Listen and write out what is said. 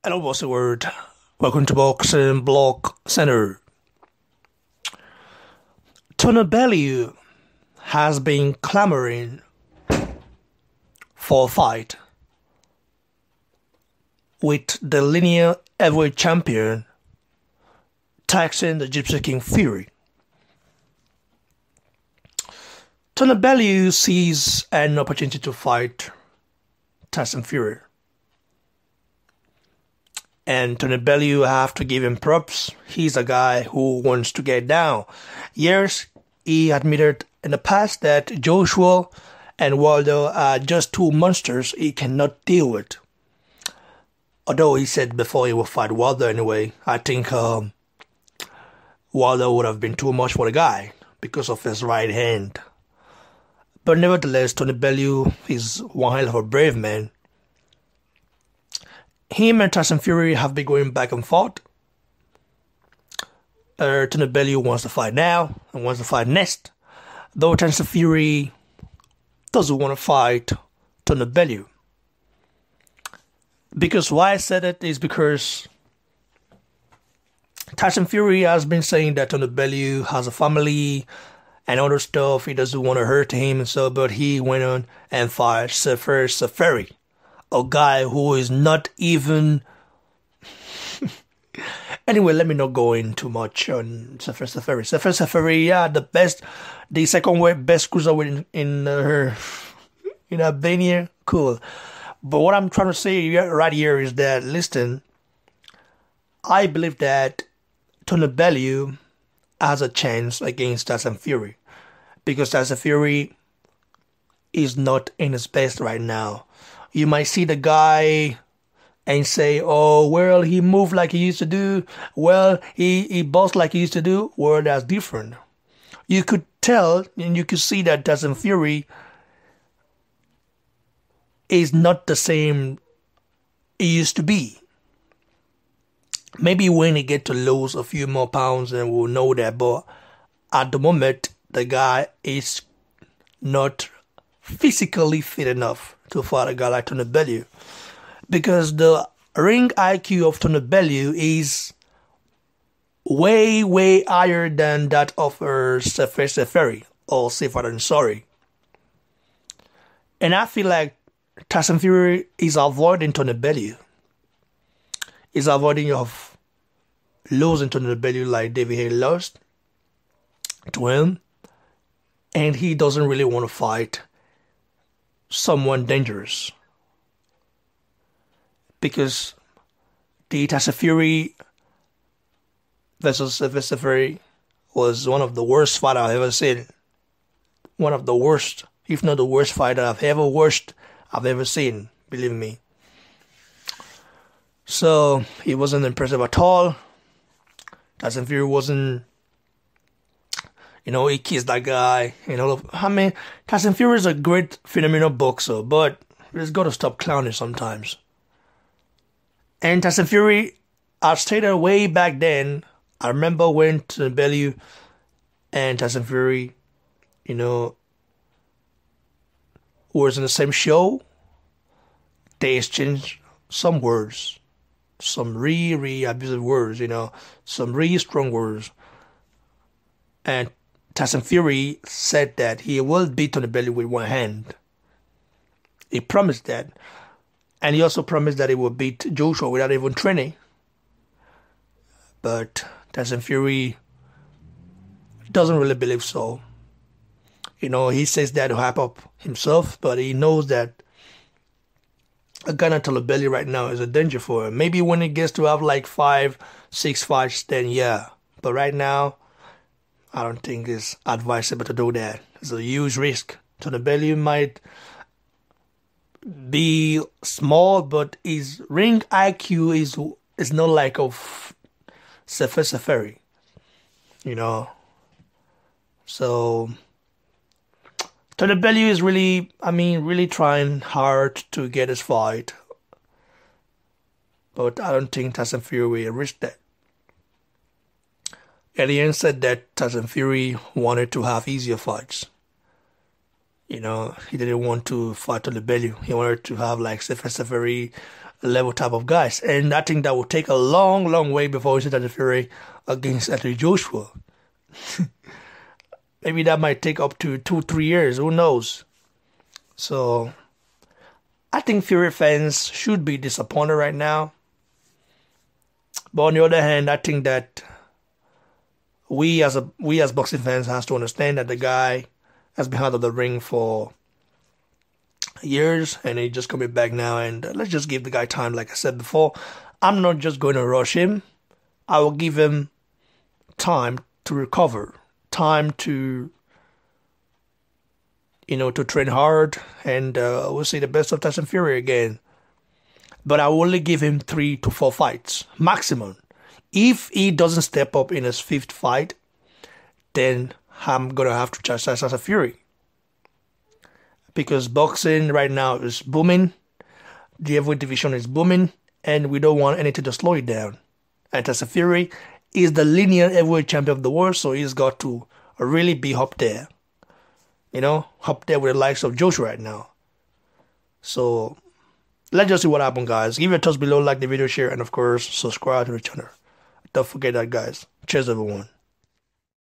Hello, what's the word? Welcome to Boxing Block Center. Bellew has been clamoring for a fight with the linear heavyweight champion Tyson the Gypsy King Fury. Bellew sees an opportunity to fight Tyson Fury. And Bellew, I have to give him props. He's a guy who wants to get down. Yes, he admitted in the past that Joshua and Waldo are just two monsters he cannot deal with. Although he said before he would fight Waldo anyway, I think Waldo would have been too much for the guy because of his right hand. But nevertheless, Bellew is one hell of a brave man. Him and Tyson Fury have been going back and forth. Bellew wants to fight now and wants to fight next. Though Tyson Fury doesn't want to fight Bellew. Because why I said it is because Tyson Fury has been saying that Bellew has a family and other stuff. He doesn't want to hurt him and so, but he went on and fought Safari. A guy who is not even... Anyway, let me not go in too much on Safari. Safari, yeah, the second best cruiserweight in Albania. Cool. But what I'm trying to say right here is that, listen, I believe that Bellew has a chance against Tyson Fury. Because Tyson Fury is not in his best right now. You might see the guy and say, oh, well, he moved like he used to do. Well, he boxed like he used to do. Well, that's different. You could tell and you could see that Tyson Fury is not the same he used to be. Maybe when he get to lose a few more pounds and we'll know that. But at the moment, the guy is not physically fit enough to fight a guy like Bellew, because the ring IQ of Bellew is way higher than that of Safari or Safer Sorry. And I feel like Tyson Fury is avoiding Bellew. He's avoiding of losing Bellew like David Haye lost to him, and he doesn't really want to fight someone dangerous, because the Tyson Fury versus Safari was one of the worst fights I've ever seen. One of the worst, if not the worst fight I've ever seen, believe me. So he wasn't impressive at all. Tyson Fury wasn't, he kissed that guy. Tyson Fury is a great, phenomenal boxer, but he's got to stop clowning sometimes. And Tyson Fury, I stated way back then, I remember when Bellew and Tyson Fury, was in the same show, they exchanged some words, some really abusive words, some really strong words. And Tyson Fury said that he will beat Bellew with one hand. He promised that. And he also promised that he would beat Joshua without even training. But Tyson Fury doesn't really believe so. He says that to hype up himself, but he knows that a guy like Bellew right now is a danger for him. Maybe when he gets to have like 5-6 fights, then yeah. But right now, I don't think it's advisable to do that. It's a huge risk. Bellew might be small, but his ring IQ is not like of Safari. So Bellew is really trying hard to get his fight. But I don't think Tyson Fury will risk that. Alien said that Tyson Fury wanted to have easier fights. He didn't want to fight Bellew. He wanted to have like Safari level type of guys. And I think that will take a long, long way before we see Tyson Fury against Anthony Joshua. Maybe that might take up to 2-3 years. Who knows? So I think Fury fans should be disappointed right now. But on the other hand, I think that we as boxing fans has to understand that the guy has been out of the ring for years and he's just coming back now, and let's just give the guy time. Like I said before, I'm not just going to rush him. I will give him time to recover, time to to train hard, and we'll see the best of Tyson Fury again. But I will only give him 3 to 4 fights maximum. If he doesn't step up in his 5th fight, then I'm gonna have to chastise Tyson Fury. Because boxing right now is booming, the heavyweight division is booming, and we don't want anything to slow it down. And Tyson Fury is the linear heavyweight champion of the world, so he's got to really be up there. Up there with the likes of Joshua right now. So let's just see what happens, guys. Give it a thumbs below, like the video, share, and of course, subscribe to the channel. Don't forget that, guys. Cheers, everyone.